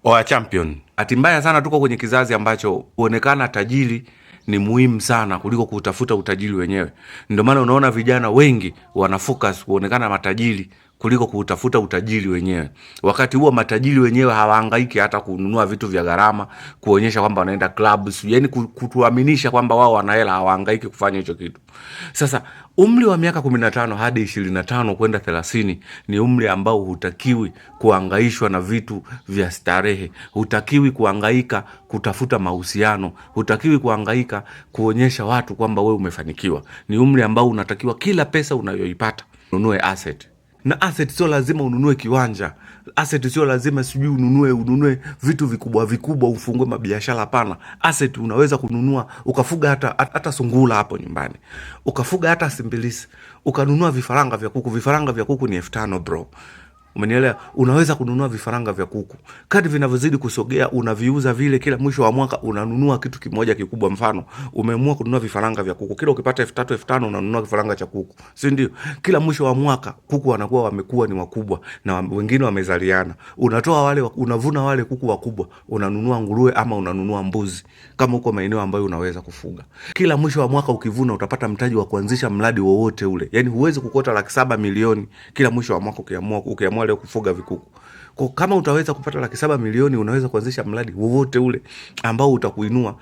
Oya champion. Bahati mbaya sana tuko kwenye kizazi ambacho kuonekana tajiri ni muhimu sana kuliko kutafuta utajiri wenyewe. Ndio maana unaona vijana wengi wana focus kuonekana matajiri kuliko kutafuta utajiri wenyewe. Wakati huo matajiri wenyewe hawahangaiki hata kununua vitu vya gharama, kuonyesha kwamba wanaenda clubs, yani kutuaminisha kwamba wao wana hela, hawahangaiki kufanya hicho kitu. Sasa umri wa miaka 15 hadi 25 kwenda 30 ni umri ambao hutakiwi kuhangaishwa na vitu vya starehe. Hutakiwi kuhangaika kutafuta mahusiano, hutakiwi kuhangaika kuonyesha watu kwamba wewe umefanikiwa. Ni umri ambao unatakiwa kila pesa unayoipata ununue asset. Na asset sio lazima ununue kiwanja. Asset sio lazima sijui ununue vitu vikubwa vikubwa ufungue mabiashara, hapana. Asset unaweza kununua ukafuga hata sungura hapo nyumbani. Ukafuga hata simbilisi. Ukanunua vifaranga vya kuku. Vifaranga vya kuku ni 5,000 bro. Umenielewa? Unaweza kununua vifaranga vya kuku. Kadri vinavyozidi kusogea unaviuza vile, kila mwisho wa mwaka unanunua kitu kimoja kikubwa. Mfano, umeamua kununua vifaranga vya kuku. Kila ukipata 3,000 5,000 unanunua kifaranga cha kuku. Si ndio? Kila mwisho wa mwaka kuku wanakuwa wamekuwa ni wakubwa na wengine wamezaliana. Unatoa wale, unavuna wale kuku wakubwa, unanunua nguruwe ama unanunua mbuzi kama uko maeneo ambayo unaweza kufuga. Kila mwisho wa mwaka ukivuna utapata mtaji wa kuanzisha mradi wowote ule. Yaani huwezi kukota 700,000 milioni kila mwisho wa mwaka ukiamua leo kufuga vikuku. Kwa kama utaweza kupata 700,000 milioni unaweza kuanzisha mradi wowote ule ambao utakuinua.